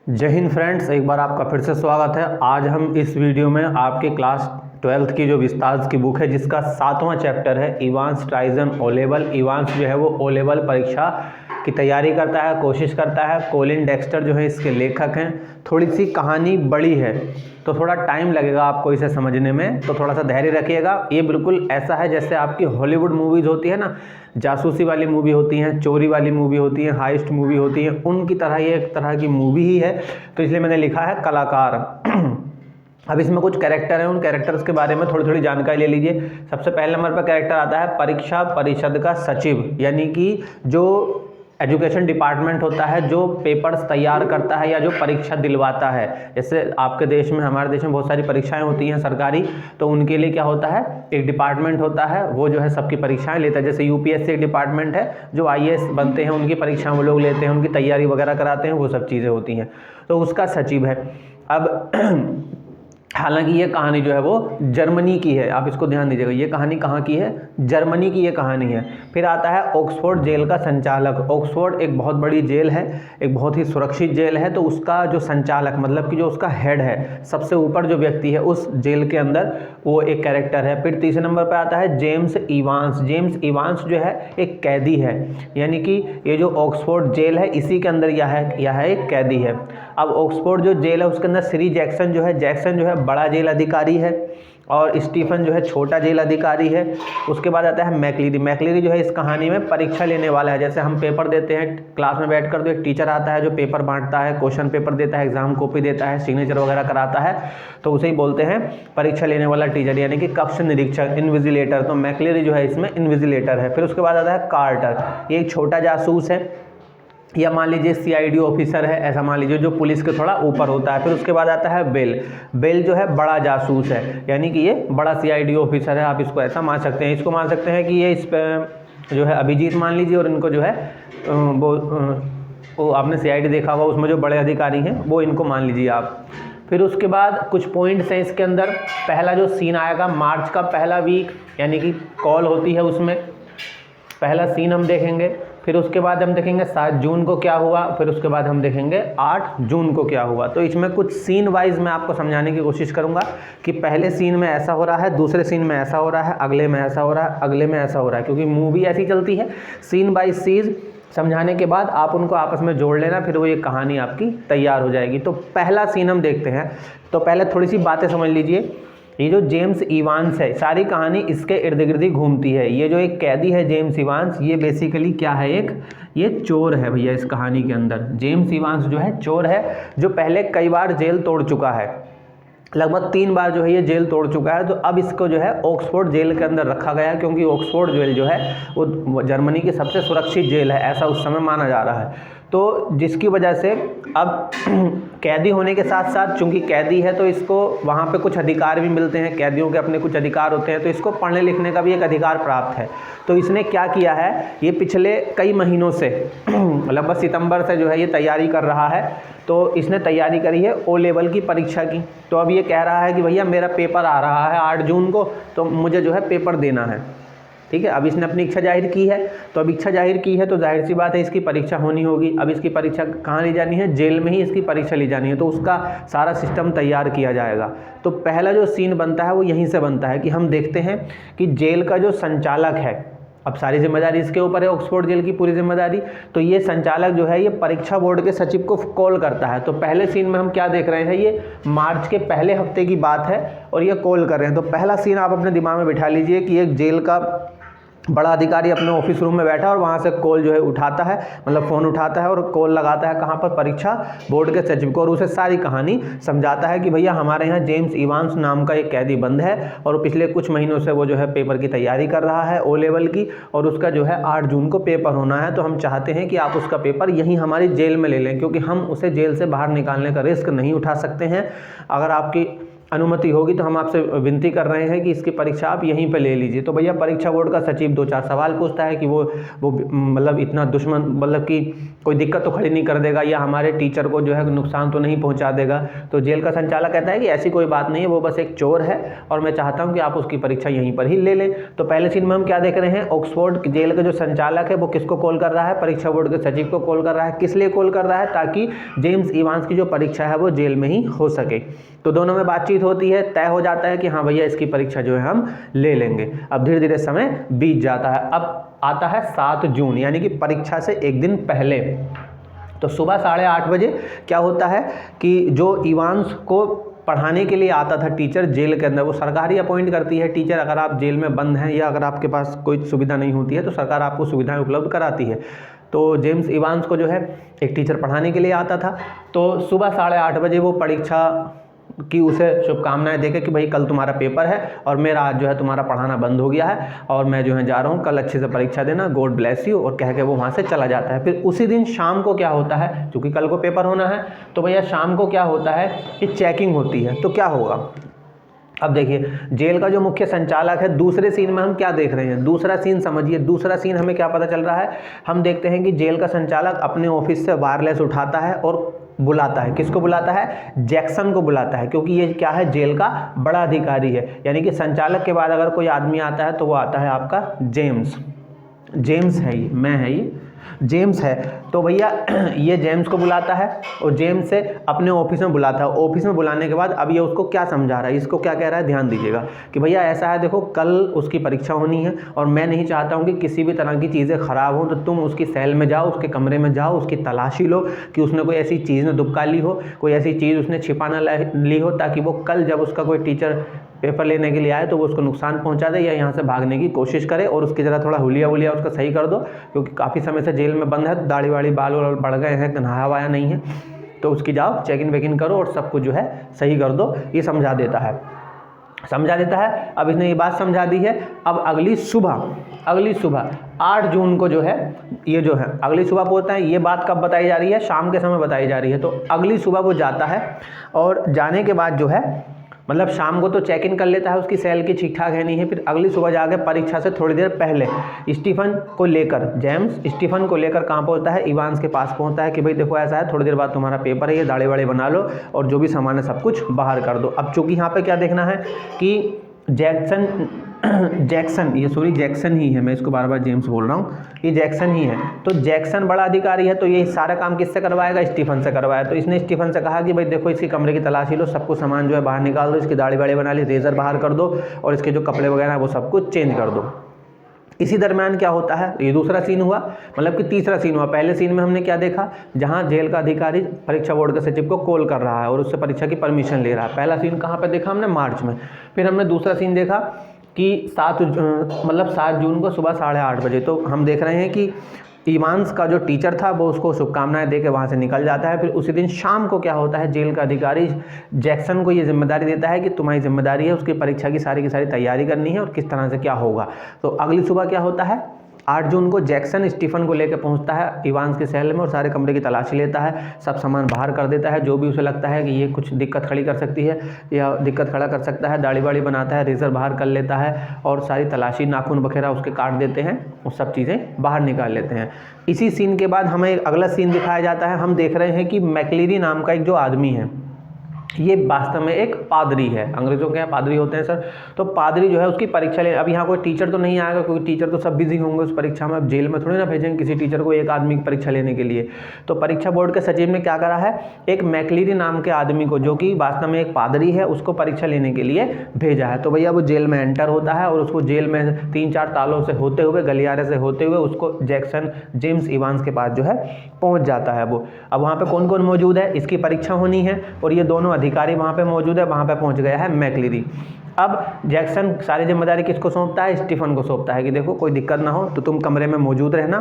जय हिंद फ्रेंड्स, एक बार आपका फिर से स्वागत है। आज हम इस वीडियो में आपके क्लास 12th की जो विस्तार की बुक है जिसका 7वां चैप्टर है इवांस ट्राइजन ओ लेवल। इवांस जो है वो ओ लेवल परीक्षा की तैयारी करता है, कोशिश करता है। कोलिन डेक्स्टर जो है इसके लेखक हैं। थोड़ी सी कहानी बड़ी है तो थोड़ा टाइम लगेगा आपको इसे समझने में, तो थोड़ा सा धैर्य रखिएगा। ये बिल्कुल ऐसा है जैसे आपकी हॉलीवुड मूवीज़ होती है ना, जासूसी वाली मूवी होती हैं, चोरी वाली मूवी होती है, हाइस्ट मूवी होती है, उनकी तरह ये एक तरह की मूवी ही है। तो इसलिए मैंने लिखा है कलाकार। अब इसमें कुछ कैरेक्टर हैं, उन कैरेक्टर्स के बारे में थोड़ी थोड़ी जानकारी ले लीजिए। सबसे पहले नंबर पर कैरेक्टर आता है परीक्षा परिषद का सचिव, यानी कि जो एजुकेशन डिपार्टमेंट होता है, जो पेपर्स तैयार करता है या जो परीक्षा दिलवाता है। जैसे आपके देश में, हमारे देश में बहुत सारी परीक्षाएं होती हैं सरकारी, तो उनके लिए क्या होता है, एक डिपार्टमेंट होता है, वो जो है सबकी परीक्षाएं लेता है। जैसे यूपीएससी एक डिपार्टमेंट है, जो आईएएस बनते हैं उनकी परीक्षाएं वो लोग लेते हैं, उनकी तैयारी वगैरह कराते हैं, वो सब चीज़ें होती हैं, तो उसका सचिव है। अब हालांकि ये कहानी जो है वो जर्मनी की है, आप इसको ध्यान दीजिएगा। ये कहानी कहाँ की है? जर्मनी की ये कहानी है। फिर आता है ऑक्सफोर्ड जेल का संचालक। ऑक्सफोर्ड एक बहुत बड़ी जेल है, एक बहुत ही सुरक्षित जेल है, तो उसका जो संचालक मतलब कि जो उसका हेड है, सबसे ऊपर जो व्यक्ति है उस जेल के अंदर, वो एक कैरेक्टर है। फिर तीसरे नंबर पर आता है जेम्स इवांस। जेम्स इवांस जो है एक कैदी है, यानी कि ये जो ऑक्सफोर्ड जेल है इसी के अंदर यह है एक कैदी है। अब ऑक्सफोर्ड जो जेल है उसके अंदर श्री जैक्सन जो है बड़ा जेल अधिकारी है, और स्टीफन जो है छोटा जेल अधिकारी है। उसके बाद आता है मैकलीरी। मैकलीरी जो है इस कहानी में परीक्षा लेने वाला है। जैसे हम पेपर देते हैं क्लास में बैठकर, तो एक टीचर आता है जो पेपर बांटता है, क्वेश्चन पेपर देता है, एग्जाम कॉपी देता है, सिग्नेचर वगैरह कराता है, तो उसे ही बोलते हैं परीक्षा लेने वाला टीचर, यानी कि कक्ष निरीक्षक, इन्विजिलेटर। तो मैकलीरी जो है इसमें इन्विजिलेटर है। फिर उसके बाद आता है कार्टर। ये एक छोटा जासूस है, या मान लीजिए सीआईडी ऑफिसर है, ऐसा मान लीजिए, जो पुलिस के थोड़ा ऊपर होता है। फिर उसके बाद आता है बेल। बेल जो है बड़ा जासूस है, यानी कि ये बड़ा सीआईडी ऑफिसर है। आप इसको ऐसा मान सकते हैं, इसको मान सकते हैं कि ये इस पर जो है अभिजीत मान लीजिए, और इनको जो है वो आपने सीआईडी देखा होगा, उसमें जो बड़े अधिकारी हैं वो इनको मान लीजिए आप। फिर उसके बाद कुछ पॉइंट्स हैं इसके अंदर। पहला जो सीन आएगा मार्च का पहला वीक, यानी कि कॉल होती है, उसमें पहला सीन हम देखेंगे। फिर उसके बाद हम देखेंगे 7 जून को क्या हुआ। फिर उसके बाद हम देखेंगे 8 जून को क्या हुआ। तो इसमें कुछ सीन वाइज मैं आपको समझाने की कोशिश करूंगा कि पहले सीन में ऐसा हो रहा है, दूसरे सीन में ऐसा हो रहा है, अगले में ऐसा हो रहा है, अगले में ऐसा हो रहा है, क्योंकि मूवी ऐसी चलती है। सीन बाय सीन समझाने के बाद आप उनको आपस में जोड़ लेना, फिर वो ये कहानी आपकी तैयार हो जाएगी। तो पहला सीन हम देखते हैं। तो पहले थोड़ी सी बातें समझ लीजिए। ये जो जेम्स इवांस है, सारी कहानी इसके इर्द गिर्द ही घूमती है। ये जो एक कैदी है जेम्स इवांस, ये बेसिकली क्या है, ये चोर है भैया। इस कहानी के अंदर जेम्स इवांस जो है चोर है, जो पहले कई बार जेल तोड़ चुका है, लगभग 3 बार जो है ये जेल तोड़ चुका है। तो अब इसको जो है ऑक्सफोर्ड जेल के अंदर रखा गया, क्योंकि ऑक्सफोर्ड जेल जो है वो जर्मनी की सबसे सुरक्षित जेल है, ऐसा उस समय माना जा रहा है। तो जिसकी वजह से अब कैदी होने के साथ साथ, चूंकि कैदी है तो इसको वहाँ पे कुछ अधिकार भी मिलते हैं, कैदियों के अपने कुछ अधिकार होते हैं, तो इसको पढ़ने लिखने का भी एक अधिकार प्राप्त है। तो इसने क्या किया है, ये पिछले कई महीनों से लगभग सितंबर से जो है ये तैयारी कर रहा है। तो इसने तैयारी करी है ओ लेवल की परीक्षा की। तो अब ये कह रहा है कि भैया मेरा पेपर आ रहा है 8 जून को, तो मुझे जो है पेपर देना है, ठीक है। अब इसने अपनी इच्छा जाहिर की है, तो अब इच्छा जाहिर की है तो जाहिर सी बात है इसकी परीक्षा होनी होगी। अब इसकी परीक्षा कहाँ ली जानी है, जेल में ही इसकी परीक्षा ली जानी है, तो उसका सारा सिस्टम तैयार किया जाएगा। तो पहला जो सीन बनता है वो यहीं से बनता है कि हम देखते हैं कि जेल का जो संचालक है, अब सारी जिम्मेदारी इसके ऊपर है, ऑक्सफोर्ड जेल की पूरी जिम्मेदारी। तो ये संचालक जो है ये परीक्षा बोर्ड के सचिव को कॉल करता है। तो पहले सीन में हम क्या देख रहे हैं, ये मार्च के पहले हफ्ते की बात है और ये कॉल कर रहे हैं। तो पहला सीन आप अपने दिमाग में बिठा लीजिए कि एक जेल का बड़ा अधिकारी अपने ऑफिस रूम में बैठा है और वहाँ से कॉल जो है उठाता है, मतलब फ़ोन उठाता है और कॉल लगाता है कहाँ पर, परीक्षा बोर्ड के सचिव को, और उसे सारी कहानी समझाता है कि भैया हमारे यहाँ जेम्स इवांस नाम का एक कैदी बंद है, और पिछले कुछ महीनों से वो जो है पेपर की तैयारी कर रहा है ओ लेवल की, और उसका जो है 8 जून को पेपर होना है। तो हम चाहते हैं कि आप उसका पेपर यहीं हमारी जेल में ले लें, क्योंकि हम उसे जेल से बाहर निकालने का रिस्क नहीं उठा सकते हैं। अगर आपकी अनुमति होगी तो हम आपसे विनती कर रहे हैं कि इसकी परीक्षा आप यहीं पे ले लीजिए। तो भैया परीक्षा बोर्ड का सचिव 2-4 सवाल पूछता है कि वो मतलब इतना दुश्मन, मतलब कि कोई दिक्कत तो खड़ी नहीं कर देगा या हमारे टीचर को जो है नुकसान तो नहीं पहुंचा देगा। तो जेल का संचालक कहता है कि ऐसी कोई बात नहीं है, वो बस एक चोर है और मैं चाहता हूँ कि आप उसकी परीक्षा यहीं पर ही ले लें। तो पहले सीन में हम क्या देख रहे हैं, ऑक्सफोर्ड जेल का जो संचालक है वो किसको कॉल कर रहा है, परीक्षा बोर्ड के सचिव को कॉल कर रहा है। किस लिए कॉल कर रहा है, ताकि जेम्स इवांस की जो परीक्षा है वो जेल में ही हो सके। तो दोनों में बातचीत होती है, तय हो जाता है कि हाँ भैया इसकी परीक्षा जो है हम ले लेंगे। अब धीरे धीरे समय बीत जाता है। अब आता है 7 जून, यानी कि परीक्षा से एक दिन पहले। तो सुबह 8:30 बजे क्या होता है कि जो इवांस को पढ़ाने के लिए आता था टीचर जेल के अंदर, वो सरकार ही अपॉइंट करती है टीचर। अगर आप जेल में बंद हैं या अगर आपके पास कोई सुविधा नहीं होती है तो सरकार आपको सुविधाएं उपलब्ध कराती है। तो जेम्स इवांस को जो है एक टीचर पढ़ाने के लिए आता था। तो सुबह 8:30 बजे वो परीक्षा की उसे शुभकामनाएं देके कि भाई कल तुम्हारा पेपर है और मेरा आज जो है तुम्हारा पढ़ाना बंद हो गया है और मैं जो है जा रहा हूँ, कल अच्छे से परीक्षा देना, गॉड ब्लेस यू, और कह के वो वहाँ से चला जाता है। फिर उसी दिन शाम को क्या होता है, क्योंकि कल को पेपर होना है, तो भैया शाम को क्या होता है कि चेकिंग होती है। तो क्या होगा, अब देखिए जेल का जो मुख्य संचालक है, दूसरे सीन में हम क्या देख रहे हैं, दूसरा सीन समझिए। दूसरा सीन हमें क्या पता चल रहा है, हम देखते हैं कि जेल का संचालक अपने ऑफिस से वायरलेस उठाता है और बुलाता है। किसको बुलाता है, जैक्सन को बुलाता है, क्योंकि ये क्या है, जेल का बड़ा अधिकारी है। यानी कि संचालक के बाद अगर कोई आदमी आता है तो वो आता है आपका जेम्स है, ये मैं है, ये जेम्स है। तो भैया ये जेम्स को बुलाता है और जेम्स से अपने ऑफिस में बुलाता है। ऑफिस में बुलाने के बाद अब ये उसको क्या समझा रहा है, इसको क्या कह रहा है, ध्यान दीजिएगा कि भैया ऐसा है, देखो कल उसकी परीक्षा होनी है और मैं नहीं चाहता हूँ कि किसी भी तरह की चीज़ें ख़राब हों। तो तुम उसकी सेल में जाओ, उसके कमरे में जाओ, उसकी तलाशी लो कि उसने कोई ऐसी चीज़ न दुबका ली हो, कोई ऐसी चीज़ उसने छिपा ना ली हो, ताकि वो कल जब उसका कोई टीचर पेपर लेने के लिए आए तो वो उसको नुकसान पहुंचा दे या यहाँ से भागने की कोशिश करे। और उसकी जरा थोड़ा हुलिया उसका सही कर दो, क्योंकि काफ़ी समय से जेल में बंद है, दाढ़ी वाड़ी बाल बढ़ गए हैं, नहाया वाया नहीं है। तो उसकी जाओ चेक इन करो और सब कुछ जो है सही कर दो, ये समझा देता है। अब इसने ये बात समझा दी है। अब अगली सुबह 8 जून को जो है, ये जो है अगली सुबह पहुंचता है। ये बात कब बताई जा रही है, शाम के समय बताई जा रही है। तो अगली सुबह वो जाता है और जाने के बाद जो है, मतलब शाम को तो चेक इन कर लेता है उसकी सेल की ठीक ठाक है नहीं है। फिर अगली सुबह जाके परीक्षा से थोड़ी देर पहले स्टीफन को लेकर, जेम्स स्टीफन को लेकर कहाँ पहुँचता है, इवांस के पास पहुँचता है कि भाई देखो ऐसा है, थोड़ी देर बाद तुम्हारा पेपर है, ये दाढ़ी वाड़ी बना लो और जो भी सामान है सब कुछ बाहर कर दो। अब चूंकि यहाँ पे क्या देखना है कि जैक्सन ही है, मैं इसको बार बार जेम्स बोल रहा हूँ, ये जैक्सन ही है। तो जैक्सन बड़ा अधिकारी है, तो ये सारा काम किससे करवाएगा, स्टीफन से करवाया। तो इसने स्टीफन से कहा कि भाई देखो इसकी कमरे की तलाशी लो, सब कुछ सामान जो है बाहर निकाल दो, इसकी दाढ़ी वाड़ी बना ली, रेजर बाहर कर दो और इसके जो कपड़े वगैरह है वो सब कुछ चेंज कर दो। इसी दरम्यान क्या होता है, ये दूसरा सीन हुआ, मतलब कि तीसरा सीन हुआ। पहले सीन में हमने क्या देखा, जहां जेल का अधिकारी परीक्षा बोर्ड के सचिव को कॉल कर रहा है और उससे परीक्षा की परमिशन ले रहा है। पहला सीन कहाँ पे देखा हमने, मार्च में। फिर हमने दूसरा सीन देखा कि 7 जून को सुबह 8:30 बजे। तो हम देख रहे हैं कि इवांस का जो टीचर था वो उसको शुभकामनाएं दे के वहाँ से निकल जाता है। फिर उसी दिन शाम को क्या होता है, जेल का अधिकारी जैक्सन को ये जिम्मेदारी देता है कि तुम्हारी जिम्मेदारी है उसकी परीक्षा की सारी तैयारी करनी है और किस तरह से क्या होगा। तो अगली सुबह क्या होता है, 8 जून को जैक्सन स्टीफन को लेकर पहुंचता है इवांस के सेल में और सारे कमरे की तलाशी लेता है, सब सामान बाहर कर देता है, जो भी उसे लगता है कि ये कुछ दिक्कत खड़ी कर सकती है या दिक्कत खड़ा कर सकता है। दाढ़ी वाड़ी बनाता है, रेजर बाहर कर लेता है और सारी तलाशी, नाखून वगैरह उसके काट देते हैं और सब चीज़ें बाहर निकाल लेते हैं। इसी सीन के बाद हमें एक अगला सीन दिखाया जाता है। हम देख रहे हैं कि मैक्लीरी नाम का एक जो आदमी है, ये वास्तव में एक पादरी है। अंग्रेजों के यहाँ पादरी होते हैं सर। तो पादरी जो है उसकी परीक्षा ले, अब यहाँ कोई टीचर तो नहीं आएगा क्योंकि टीचर तो सब बिजी होंगे उस परीक्षा में। अब जेल में थोड़ी ना भेजेंगे किसी टीचर को एक आदमी की परीक्षा लेने के लिए। तो परीक्षा बोर्ड के सचिव ने क्या करा है, एक मैक्लीरी नाम के आदमी को, जो कि वास्तव में एक पादरी है, उसको परीक्षा लेने के लिए भेजा है। तो भैया वो जेल में एंटर होता है और उसको जेल में 3-4 तालों से होते हुए, गलियारे से होते हुए उसको जेम्स इवांस के पास जो है पहुँच जाता है वो। अब वहाँ पर कौन कौन मौजूद है, इसकी परीक्षा होनी है और ये दोनों अधिकारी वहाँ पे मौजूद है। वहाँ पे पहुँच गया है मैक्लीरी। अब जैक्सन सारी जिम्मेदारी किसको सौंपता है, स्टीफन को सौंपता है कि देखो कोई दिक्कत ना हो तो तुम कमरे में मौजूद रहना।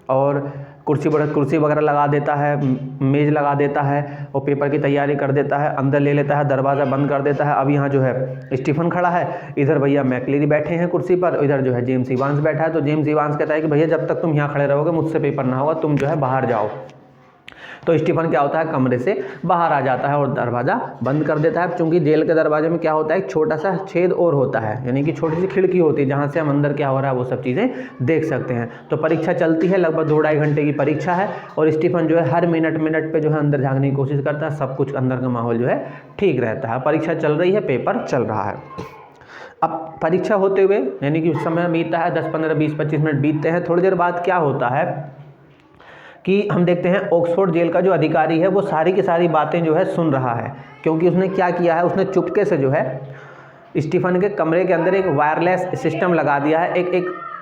और कुर्सी वगैरह लगा देता है, मेज़ लगा देता है और पेपर की तैयारी कर देता है, अंदर ले लेता है, दरवाज़ा बंद कर देता है। अब यहाँ जो है स्टीफन खड़ा है, इधर भैया मैक्लीरी बैठे हैं कुर्सी पर, इधर जो है जेम्स इवांस बैठा है। तो जेम्स इवांस कहता है कि भैया जब तक तुम यहाँ खड़े रहोगे मुझसे पेपर ना होगा, तुम जो है बाहर जाओ। तो स्टीफन क्या होता है, कमरे से बाहर आ जाता है और दरवाज़ा बंद कर देता है। चूँकि जेल के दरवाजे में क्या होता है, एक छोटा सा छेद और होता है, यानी कि छोटी सी खिड़की होती है जहाँ से हम अंदर क्या हो रहा है वो सब चीज़ें देख सकते हैं। तो परीक्षा चलती है, लगभग 2-2.5 घंटे की परीक्षा है और स्टीफन जो है हर मिनट पे जो है अंदर झाँकने की कोशिश करता है। सब कुछ अंदर का माहौल जो है ठीक रहता है। परीक्षा चल रही है, पेपर चल रहा है। अब परीक्षा होते हुए यानी कि समय बीतता है, 10, 15, 20, 25 मिनट बीतते हैं। थोड़ी देर बाद क्या होता है कि हम देखते हैं ऑक्सफोर्ड जेल का जो अधिकारी है वो सारी की सारी बातें जो है सुन रहा है, क्योंकि उसने क्या किया है, उसने चुपके से जो है स्टीफन के कमरे के अंदर एक वायरलेस सिस्टम लगा दिया है,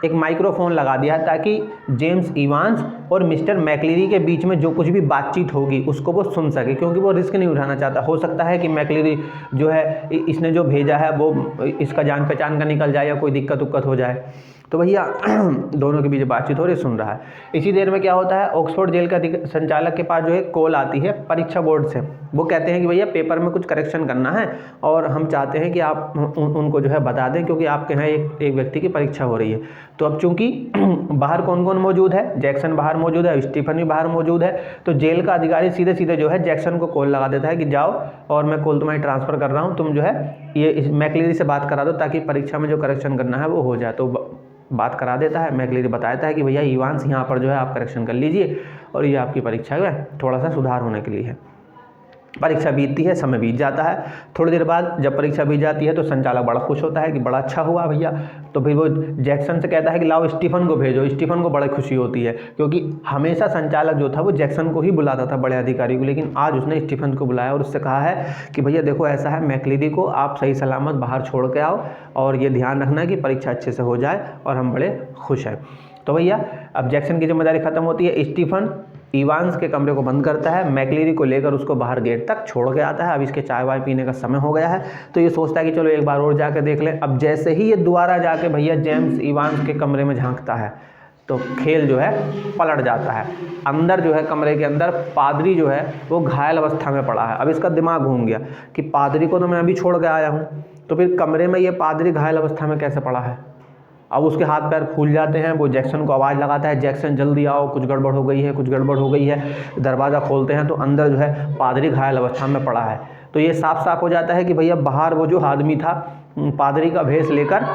एक माइक्रोफोन लगा दिया है, ताकि जेम्स इवांस और मिस्टर मैकलीरी के बीच में जो कुछ भी बातचीत होगी उसको वो सुन सके, क्योंकि वो रिस्क नहीं उठाना चाहता। हो सकता है कि मैकलीरी जो है इसने जो भेजा है वो इसका जान पहचान का निकल जाए या कोई दिक्कत उक्कत हो जाए। तो भैया दोनों के बीच बातचीत हो रही, सुन रहा है। इसी देर में क्या होता है, ऑक्सफोर्ड जेल का संचालक के पास जो है कॉल आती है परीक्षा बोर्ड से। वो कहते हैं कि भैया पेपर में कुछ करेक्शन करना है और हम चाहते हैं कि आप उनको जो है बता दें, क्योंकि आपके यहाँ एक व्यक्ति की परीक्षा हो रही है। तो अब चूंकि बाहर कौन कौन मौजूद है, जैक्सन बाहर मौजूद है, स्टीफन भी बाहर मौजूद है। तो जेल का अधिकारी सीधे सीधे जो है जैक्सन को कॉल लगा देता है कि जाओ और मैं कॉल तुम्हारी ट्रांसफ़र कर रहा हूँ, तुम जो है ये मैकलीरी से बात करा दो ताकि परीक्षा में जो करेक्शन करना है वो हो जाए। तो बात करा देता है। मैकलीरी बताता है कि भैया इवांस यहाँ पर जो है आप करेक्शन कर लीजिए और ये आपकी परीक्षा जो है थोड़ा सा सुधार होने के लिए है। परीक्षा बीतती है, समय बीत जाता है। थोड़ी देर बाद जब परीक्षा बीत जाती है तो संचालक बड़ा खुश होता है कि बड़ा अच्छा हुआ भैया। तो फिर वो जैक्सन से कहता है कि लाओ स्टीफन को भेजो। स्टीफन को बड़ी खुशी होती है, क्योंकि हमेशा संचालक जो था वो जैक्सन को ही बुलाता था, बड़े अधिकारी को, लेकिन आज उसने स्टीफन को बुलाया और उससे कहा है कि भैया देखो ऐसा है, मैकलीरी को आप सही सलामत बाहर छोड़ के आओ और ये ध्यान रखना कि परीक्षा अच्छे से हो जाए, और हम बड़े खुश हैं। तो भैया अब जैक्सन की जिम्मेदारी खत्म होती है। स्टीफन इवांस के कमरे को बंद करता है, मैकलीरी को लेकर उसको बाहर गेट तक छोड़ के आता है। अब इसके चाय वाय पीने का समय हो गया है, तो ये सोचता है कि चलो एक बार और जाके देख लें। अब जैसे ही ये दोबारा जाके भैया जेम्स इवांस के कमरे में झांकता है तो खेल जो है पलट जाता है। अंदर जो है कमरे के अंदर पादरी जो है वो घायल अवस्था में पड़ा है। अब इसका दिमाग घूम गया कि पादरी को तो मैं अभी छोड़ के आया हूँ, तो फिर कमरे में ये पादरी घायल अवस्था में कैसे पड़ा है। अब उसके हाथ पैर फूल जाते हैं। वो जैक्सन को आवाज़ लगाता है, जैक्सन जल्दी आओ, कुछ गड़बड़ हो गई है, कुछ गड़बड़ हो गई है। दरवाज़ा खोलते हैं तो अंदर जो है पादरी घायल अवस्था में पड़ा है। तो ये साफ साफ हो जाता है कि भैया बाहर वो जो आदमी था पादरी का भेष लेकर,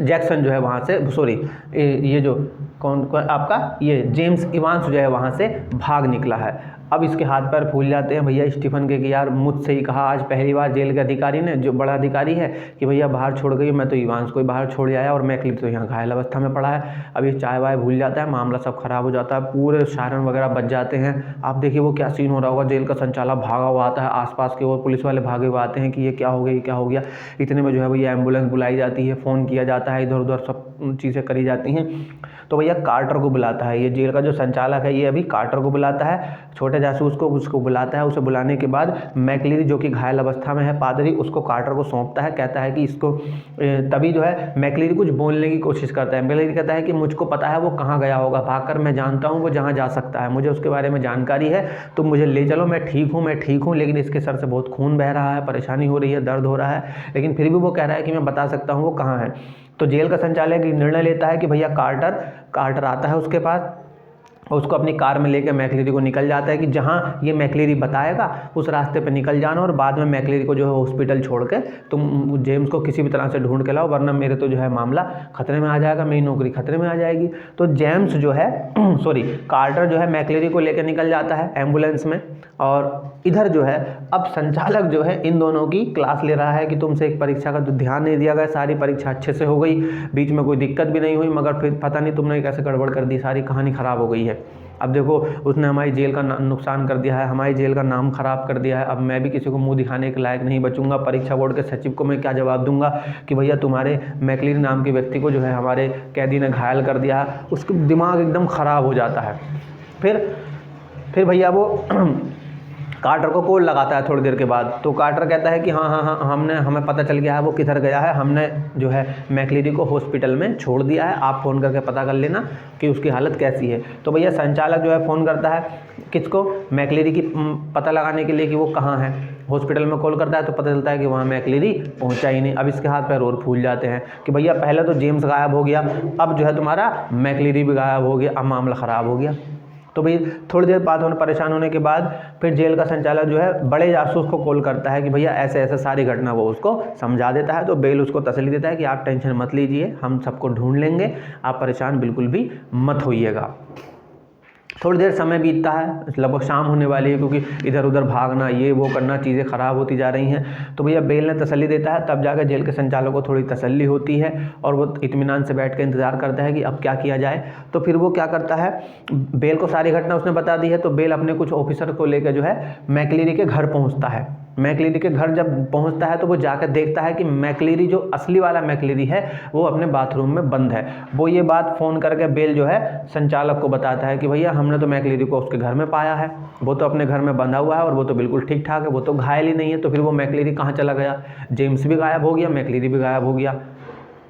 जैक्सन जो है वहाँ से, सॉरी ये जो कौन आपका ये जेम्स इवांस जो है वहाँ से भाग निकला है। अब इसके हाथ पैर फूल जाते हैं भैया स्टीफन के कि यार मुझसे ही कहा आज पहली बार जेल के अधिकारी ने, जो बड़ा अधिकारी है, कि भैया बाहर छोड़ गई, मैं तो इवांस को ही बाहर छोड़ आया और मैकलीरी तो यहाँ घायल अवस्था में पड़ा है। अब ये चाय वाय भूल जाता है, मामला सब खराब हो जाता है, पूरे सायरन वगैरह बज जाते हैं। आप देखिए वो क्या सीन हो रहा होगा, जेल का संचालक भागा हुआ आता है, आसपास के और पुलिस वाले भागे हुए आते हैं कि ये क्या हो गया, ये क्या हो गया। इतने में जो है भैया एम्बुलेंस बुलाई जाती है, फ़ोन किया जाता है, इधर उधर सब चीज़ें करी जाती हैं। तो भैया कार्टर को बुलाता है, ये जेल का जो संचालक है ये अभी कार्टर को बुलाता है, छोटे जासूस को, उसको बुलाता है। उसे बुलाने के बाद मैकलीरी जो कि घायल अवस्था में है, पादरी उसको कार्टर को सौंपता है, कहता है कि इसको, तभी जो है मैकलीरी कुछ बोलने की कोशिश करता है। मैकलीरी कहता है कि मुझको पता है वो कहाँ गया होगा, भागकर मैं जानता हूँ वो जहाँ जा सकता है, मुझे उसके बारे में जानकारी है, तुम मुझे ले चलो, मैं ठीक हूँ, लेकिन इसके सर से बहुत खून बह रहा है, परेशानी हो रही है, दर्द हो रहा है, लेकिन फिर भी वो कह रहा है कि मैं बता सकता हूँ वो कहाँ है। तो जेल का संचालक निर्णय लेता है कि भैया कार्टर आता है उसके पास, उसको अपनी कार में लेकर मैकलीरी को निकल जाता है कि जहाँ ये मैकलीरी बताएगा उस रास्ते पे निकल जाना, और बाद में मैकलीरी को जो है हॉस्पिटल छोड़ के तुम जेम्स को किसी भी तरह से ढूंढ के लाओ, वरना मेरे तो जो है मामला खतरे में आ जाएगा, मेरी नौकरी खतरे में आ जाएगी। तो जेम्स जो है कार्टर जो है मैकलीरी को लेकर निकल जाता है एम्बुलेंस में, और इधर जो है अब संचालक जो है इन दोनों की क्लास ले रहा है कि तुमसे एक परीक्षा का तो ध्यान नहीं दिया गया, सारी परीक्षा अच्छे से हो गई, बीच में कोई दिक्कत भी नहीं हुई, मगर फिर पता नहीं तुमने कैसे गड़बड़ कर दी, सारी कहानी ख़राब हो गई है। अब देखो उसने हमारी जेल का नुकसान कर दिया है, हमारी जेल का नाम ख़राब कर दिया है, अब मैं भी किसी को मुंह दिखाने के लायक नहीं बचूंगा। परीक्षा बोर्ड के सचिव को मैं क्या जवाब दूंगा कि भैया तुम्हारे मैकलीरी नाम के व्यक्ति को जो है हमारे कैदी ने घायल कर दिया। उसका दिमाग एकदम ख़राब हो जाता है। फिर भैया वो कार्टर को कॉल लगाता है थोड़ी देर के बाद। तो कार्टर कहता है कि हाँ हमें पता चल गया है वो किधर गया है, हमने जो है मैकलीरी को हॉस्पिटल में छोड़ दिया है, आप फ़ोन करके पता कर लेना कि उसकी हालत कैसी है। तो भैया संचालक जो है फ़ोन करता है किसको, मैकलीरी की पता लगाने के लिए कि वो कहाँ है। हॉस्पिटल में कॉल करता है तो पता चलता है कि वहाँ मैकलीरी पहुँचा ही नहीं। अब इसके हाथ पैर और फूल जाते हैं कि भैया पहले तो जेम्स गायब हो गया, अब जो है तुम्हारा मैकलीरी भी गायब हो गया, अब मामला ख़राब हो गया। तो भाई थोड़ी देर बाद परेशान होने के बाद फिर जेल का संचालक जो है बड़े जासूस को कॉल करता है कि भैया ऐसे ऐसे सारी घटना वो उसको समझा देता है। तो बेल उसको तसल्ली देता है कि आप टेंशन मत लीजिए, हम सबको ढूंढ लेंगे, आप परेशान बिल्कुल भी मत होइएगा। थोड़ी देर समय बीतता है, लगभग शाम होने वाली है, क्योंकि इधर उधर भागना, ये वो करना, चीज़ें ख़राब होती जा रही हैं। तो भैया बेल ने तसल्ली देता है, तब जाकर जेल के संचालक को थोड़ी तसल्ली होती है और वो इत्मीनान से बैठ कर इंतज़ार करता है कि अब क्या किया जाए। तो फिर वो क्या करता है, बेल को सारी घटना उसने बता दी है, तो बेल अपने कुछ ऑफिसर को लेकर जो है मैकलीरी के घर पहुँचता है। मैकलीरी के घर जब पहुंचता है तो वो जाकर देखता है कि मैकलीरी जो असली वाला मैकलीरी है वो अपने बाथरूम में बंद है। वो ये बात फ़ोन करके बेल जो है संचालक को बताता है कि भैया हमने तो मैकलीरी को उसके घर में पाया है, वो तो अपने घर में बंधा हुआ है और वो तो बिल्कुल ठीक ठाक है, वो तो घायल ही नहीं है। तो फिर वो मैकलीरी कहाँ चला गया? जेम्स भी गायब हो गया, मैकलीरी भी गायब हो गया।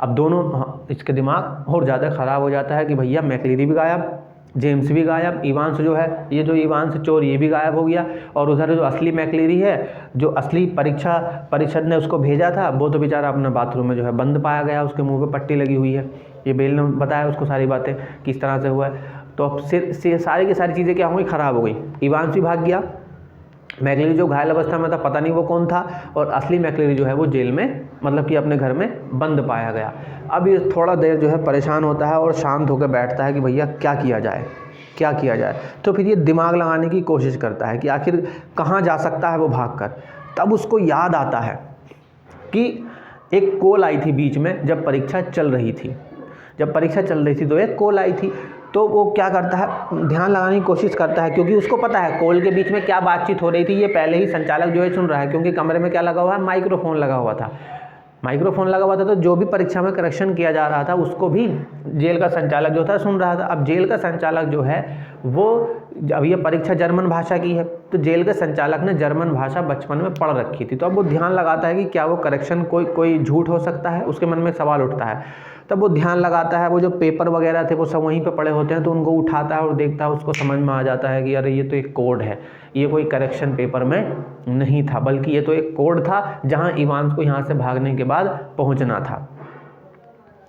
अब दोनों, इसके दिमाग और ज़्यादा ख़राब हो जाता है कि भैया मैकलीरी भी गायब, जेम्स भी गायब, इवांस जो है, ये जो इवांस चोर, ये भी गायब हो गया, और उधर जो असली मैकलीरी है, जो असली परीक्षा परिषद ने उसको भेजा था, वो तो बेचारा अपने बाथरूम में जो है बंद पाया गया, उसके मुंह पे पट्टी लगी हुई है। ये बेल ने बताया उसको सारी बातें किस तरह से हुआ है। तो अब से सारी की सारी चीज़ें क्या हो गई, ख़राब हो गई। इवांस भी भाग गया, मैकलीरी जो घायल अवस्था में था पता नहीं वो कौन था, और असली मैकलीरी जो है वो जेल में, मतलब कि अपने घर में बंद पाया गया। अब ये थोड़ा देर जो है परेशान होता है और शांत होकर बैठता है कि भैया क्या किया जाए, क्या किया जाए। तो फिर ये दिमाग लगाने की कोशिश करता है कि आखिर कहाँ जा सकता है वो भागकर। तब उसको याद आता है कि एक कॉल आई थी बीच में, जब परीक्षा चल रही थी, तो एक कॉल आई थी। तो वो क्या करता है, ध्यान लगाने की कोशिश करता है, क्योंकि उसको पता है कॉल के बीच में क्या बातचीत हो रही थी, ये पहले ही संचालक जो है सुन रहा है, क्योंकि कमरे में क्या लगा हुआ है, माइक्रोफोन लगा हुआ था। तो जो भी परीक्षा में करेक्शन किया जा रहा था उसको भी जेल का संचालक जो था सुन रहा था। अब जेल का संचालक जो है वो, अब ये परीक्षा जर्मन भाषा की है, तो जेल के संचालक ने जर्मन भाषा बचपन में पढ़ रखी थी। तो अब वो ध्यान लगाता है कि क्या वो करेक्शन कोई झूठ हो सकता है, उसके मन में एक सवाल उठता है। तब वो ध्यान लगाता है, वो जो पेपर वगैरह थे वो सब वहीं पे पड़े होते हैं, तो उनको उठाता है और देखता है, उसको समझ में आ जाता है कि अरे ये तो एक कोड है, ये कोई करेक्शन पेपर में नहीं था, बल्कि ये तो एक कोड था जहां इवांस को यहाँ से भागने के बाद पहुंचना था।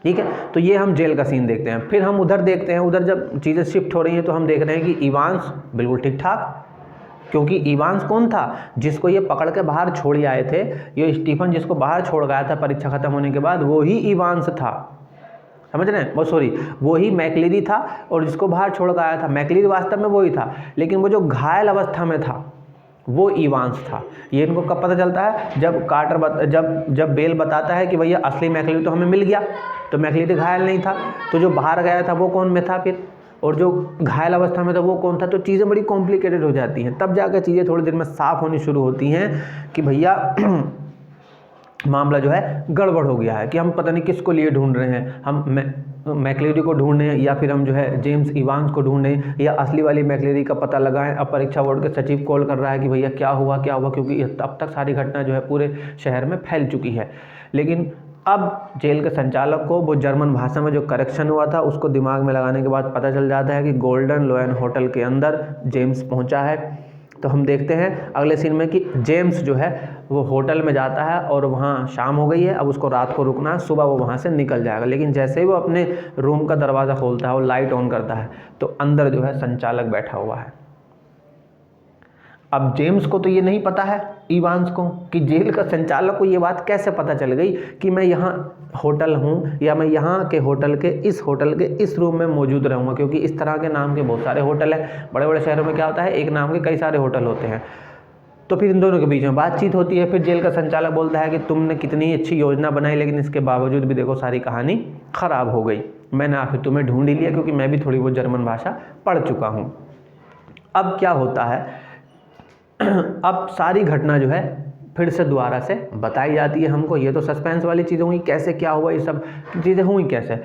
ठीक है, तो ये हम जेल का सीन देखते हैं। फिर हम उधर देखते हैं, उधर जब चीज़ें शिफ्ट हो रही हैं तो हम देख रहे हैं कि इवांस बिल्कुल ठीक ठाक, क्योंकि इवांस कौन था, जिसको ये पकड़ के बाहर छोड़ आए थे, ये स्टीफन जिसको बाहर छोड़ गया था परीक्षा खत्म होने के बाद, वो ही इवांस था, समझ रहे हैं? वो सॉरी, वो ही मैकलीरी था, और जिसको बाहर छोड़ के आया था मैकलीरी वास्तव में वही था, लेकिन वो जो घायल अवस्था में था वो इवांस था। ये इनको कब पता चलता है, जब बेल बताता है कि भैया असली मैकलीरी तो हमें मिल गया, तो मैकलीरी घायल नहीं था, तो जो बाहर गया था वो कौन में था फिर, और जो घायल अवस्था में था वो कौन था। तो चीज़ें बड़ी कॉम्प्लिकेटेड हो जाती हैं। तब जाकर चीज़ें थोड़ी देर में साफ़ होनी शुरू होती हैं कि भैया मामला जो है गड़बड़ हो गया है, कि हम पता नहीं किसको लिए ढूंढ रहे हैं, हम मैकलीरी को ढूंढ रहे हैं, या फिर हम जो है जेम्स इवांस को ढूंढ रहे हैं, या असली वाली मैकलीरी का पता लगाएं। अब परीक्षा बोर्ड के सचिव कॉल कर रहा है कि भैया क्या हुआ, क्योंकि अब तक सारी घटना जो है पूरे शहर में फैल चुकी है। लेकिन अब जेल के संचालक को वो जर्मन भाषा में जो करेक्शन हुआ था उसको दिमाग में लगाने के बाद पता चल जाता है कि गोल्डन लोयन होटल के अंदर जेम्स पहुंचा है। तो हम देखते हैं अगले सीन में कि जेम्स जो है वो होटल में जाता है, और वहाँ शाम हो गई है, अब उसको रात को रुकना है, सुबह वो वहाँ से निकल जाएगा। लेकिन जैसे ही वो अपने रूम का दरवाज़ा खोलता है और लाइट ऑन करता है तो अंदर जो है संचालक बैठा हुआ है। अब जेम्स को तो ये नहीं पता है, इवांस को, कि जेल का संचालक को ये बात कैसे पता चल गई कि मैं यहाँ होटल हूँ, या मैं यहाँ के होटल के इस रूम में मौजूद रहूँगा, क्योंकि इस तरह के नाम के बहुत सारे होटल हैं। बड़े बड़े शहरों में क्या होता है, एक नाम के कई सारे होटल होते हैं। तो फिर इन दोनों के बीच में बातचीत होती है। फिर जेल का संचालक बोलता है कि तुमने कितनी अच्छी योजना बनाई, लेकिन इसके बावजूद भी देखो सारी कहानी ख़राब हो गई। मैंने आखिर तुम्हें ढूंढ ही लिया, क्योंकि मैं भी थोड़ी बहुत जर्मन भाषा पढ़ चुका हूँ। अब क्या होता है, अब सारी घटना जो है फिर से दोबारा से बताई जाती है हमको। ये तो सस्पेंस वाली चीज़ें हुई, कैसे क्या हुआ, ये सब चीज़ें हुई कैसे।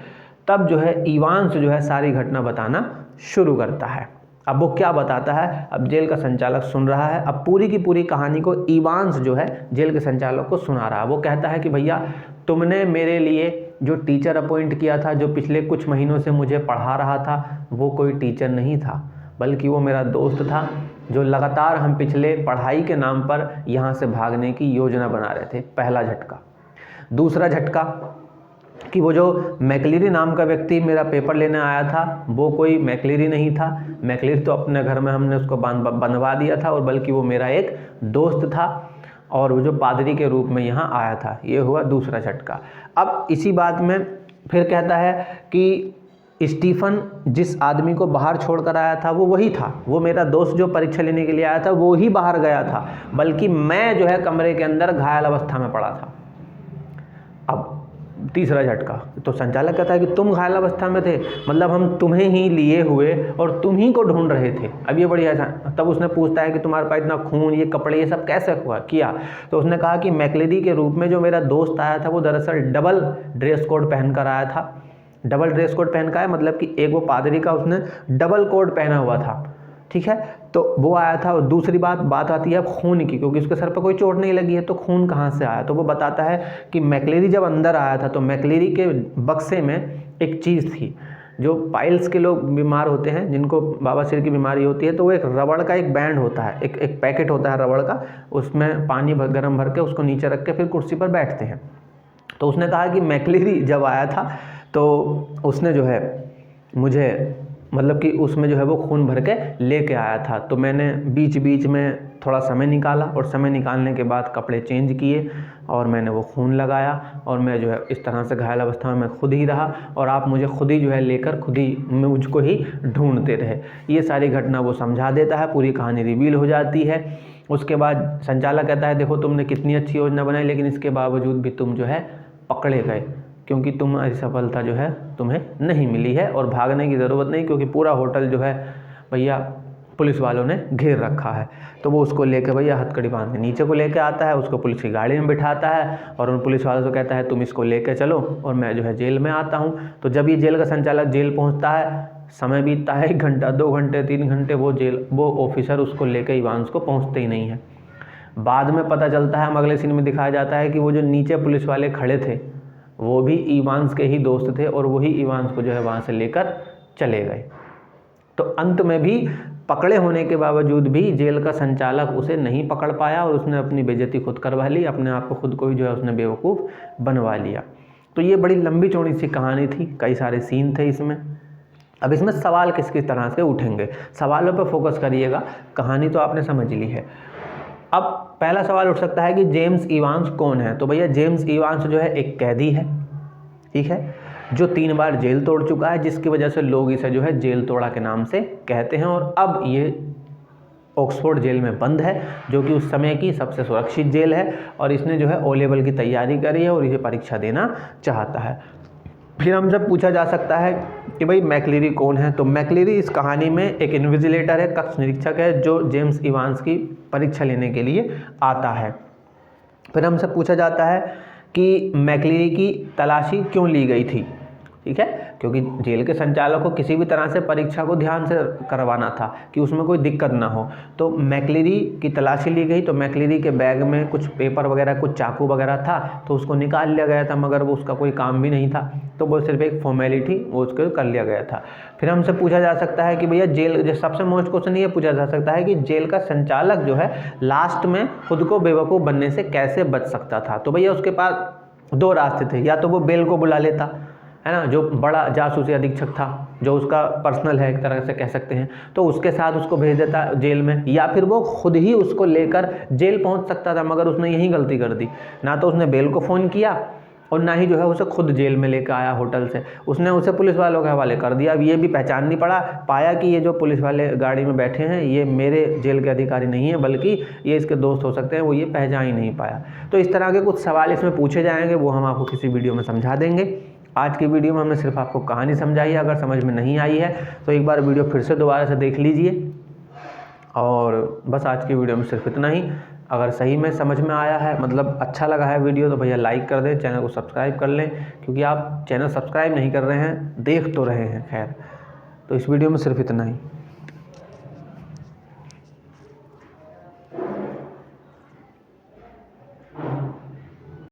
तब जो है इवांस जो है सारी घटना बताना शुरू करता है। अब वो क्या बताता है, अब जेल का संचालक सुन रहा है। अब पूरी की पूरी कहानी को इवांस जो है जेल के संचालक को सुना रहा है। वो कहता है कि भैया तुमने मेरे लिए जो टीचर अपॉइंट किया था, जो पिछले कुछ महीनों से मुझे पढ़ा रहा था, वो कोई टीचर नहीं था, बल्कि वो मेरा दोस्त था, जो लगातार हम पिछले पढ़ाई के नाम पर यहाँ से भागने की योजना बना रहे थे। पहला झटका। दूसरा झटका, कि वो जो मैकलेरी नाम का व्यक्ति मेरा पेपर लेने आया था वो कोई मैकलेरी नहीं था। मैकलेरी तो अपने घर में हमने उसको बंधवा दिया था, और बल्कि वो मेरा एक दोस्त था, और वो जो पादरी के रूप में यहाँ आया था। ये हुआ दूसरा झटका। अब इसी बात में फिर कहता है कि स्टीफन जिस आदमी को बाहर छोड़ कर आया था वो वही था, वो मेरा दोस्त जो परीक्षा लेने के लिए आया था वो ही बाहर गया था, बल्कि मैं जो है कमरे के अंदर घायल अवस्था में पड़ा था। अब तीसरा झटका, तो संचालक कहता है कि तुम घायल अवस्था में थे, मतलब हम तुम्हें ही लिए हुए और तुम ही को ढूंढ रहे थे। अब ये बढ़िया। तब उसने पूछता है कि तुम्हारे पास इतना खून, ये कपड़े, ये सब कैसे हुआ किया? तो उसने कहा कि मैकलेरी के रूप में जो मेरा दोस्त आया था वो दरअसल डबल ड्रेस कोड पहन कर आया था। डबल ड्रेस कोड पहन का है मतलब कि एक वो पादरी का उसने डबल कोड पहना हुआ था, ठीक है, तो वो आया था। और दूसरी बात आती है खून की, क्योंकि उसके सर पर कोई चोट नहीं लगी है, तो खून कहाँ से आया? तो वो बताता है कि मैकलेरी जब अंदर आया था तो मैकलेरी के बक्से में एक चीज़ थी। जो पाइल्स के लोग बीमार होते हैं, जिनको बवासीर की बीमारी होती है, तो वो एक रबड़ का एक बैंड होता है, एक पैकेट होता है रबड़ का, उसमें पानी गर्म भर के उसको नीचे रख के फिर कुर्सी पर बैठते हैं। तो उसने कहा कि मैकलेरी जब आया था तो उसने जो है मुझे, मतलब कि उसमें जो है वो खून भर के लेके आया था। तो मैंने बीच बीच में थोड़ा समय निकाला, और समय निकालने के बाद कपड़े चेंज किए और मैंने वो खून लगाया, और मैं जो है इस तरह से घायल अवस्था में मैं खुद ही रहा, और आप मुझे खुद ही जो है लेकर खुद ही मुझको ही ढूंढते रहे। ये सारी घटना वो समझा देता है, पूरी कहानी रिवील हो जाती है। उसके बाद संचालक कहता है देखो तुमने कितनी अच्छी योजना बनाई, लेकिन इसके बावजूद भी तुम जो है पकड़े गए, क्योंकि तुम्हारी सफलता जो है तुम्हें नहीं मिली है, और भागने की ज़रूरत नहीं, क्योंकि पूरा होटल जो है भैया पुलिस वालों ने घेर रखा है। तो वो उसको लेके भैया हथकड़ी बांध के नीचे को लेके आता है, उसको पुलिस की गाड़ी में बिठाता है, और उन पुलिस वालों से कहता है तुम इसको लेके चलो और मैं जो है जेल में आता हूँ। तो जब ये जेल का संचालक जेल पहुँचता है, समय बीतता है 1 घंटा, 2 घंटे, 3 घंटे, वो ऑफिसर उसको लेके इवांस को पहुँचते ही नहीं है। बाद में पता चलता है, अगले सीन में दिखाया जाता है कि वो जो नीचे पुलिस वाले खड़े थे वो भी इवांस के ही दोस्त थे, और वही इवांस को जो है वहाँ से लेकर चले गए। तो अंत में भी पकड़े होने के बावजूद भी जेल का संचालक उसे नहीं पकड़ पाया, और उसने अपनी बेइज्जती खुद करवा ली, अपने आप को खुद को ही जो है उसने बेवकूफ़ बनवा लिया। तो ये बड़ी लंबी चौड़ी सी कहानी थी, कई सारे सीन थे इसमें। अब इसमें सवाल किस किस तरह से उठेंगे, सवालों पर फोकस करिएगा, कहानी तो आपने समझ ली है। अब पहला सवाल उठ सकता है कि जेम्स इवांस कौन है? तो भैया जेम्स इवांस जो है एक कैदी है, ठीक है, जो 3 बार जेल तोड़ चुका है, जिसकी वजह से लोग इसे जो है जेल तोड़ा के नाम से कहते हैं। और अब ये ऑक्सफोर्ड जेल में बंद है, जो कि उस समय की सबसे सुरक्षित जेल है, और इसने जो है ओ लेवल की तैयारी करी है और इसे परीक्षा देना चाहता है। फिर हमसे पूछा जा सकता है कि भाई मैकलेरी कौन है? तो मैकलेरी इस कहानी में एक इन्विजिलेटर है, कक्ष निरीक्षक है, जो जेम्स इवांस की परीक्षा लेने के लिए आता है। फिर हमसे पूछा जाता है कि मैकलेरी की तलाशी क्यों ली गई थी, ठीक है, क्योंकि जेल के संचालक को किसी भी तरह से परीक्षा को ध्यान से करवाना था कि उसमें कोई दिक्कत ना हो। तो मैकलेरी की तलाशी ली गई, तो मैकलेरी के बैग में कुछ पेपर वगैरह, कुछ चाकू वगैरह था, तो उसको निकाल लिया गया था, मगर वो उसका कोई काम भी नहीं था, तो वो सिर्फ एक फॉर्मेलिटी वो उसको कर लिया गया था। फिर हमसे पूछा जा सकता है कि भैया जेल, सबसे मोस्ट क्वेश्चन ये पूछा जा सकता है कि जेल का संचालक जो है लास्ट में खुद को बेवकूफ़ बनने से कैसे बच सकता था? तो भैया उसके पास 2 रास्ते थे, या तो वो बेल को बुला लेता, है ना, जो बड़ा जासूसी अधीक्षक था, जो उसका पर्सनल है एक तरह से कह सकते हैं, तो उसके साथ उसको भेज देता जेल में, या फिर वो खुद ही उसको लेकर जेल पहुंच सकता था, मगर उसने यही गलती कर दी, ना तो उसने बेल को फ़ोन किया और ना ही जो है उसे खुद जेल में लेकर आया होटल से, उसने उसे पुलिस वालों के हवाले कर दिया। अब ये भी पहचान नहीं पाया कि ये जो पुलिस वाले गाड़ी में बैठे हैं ये मेरे जेल के अधिकारी नहीं है, बल्कि ये इसके दोस्त हो सकते हैं, वो ये पहचान ही नहीं पाया। तो इस तरह के कुछ सवाल इसमें पूछे जाएंगे, वो हम आपको किसी वीडियो में समझा देंगे। आज की वीडियो में हमने सिर्फ आपको कहानी समझाई है, अगर समझ में नहीं आई है तो एक बार वीडियो फिर से दोबारा से देख लीजिए। और बस आज की वीडियो में सिर्फ इतना ही। अगर सही में समझ में आया है, मतलब अच्छा लगा है वीडियो, तो भैया लाइक कर दें, चैनल को सब्सक्राइब कर लें, क्योंकि आप चैनल सब्सक्राइब नहीं कर रहे हैं, देख तो रहे हैं। खैर, तो इस वीडियो में सिर्फ इतना ही।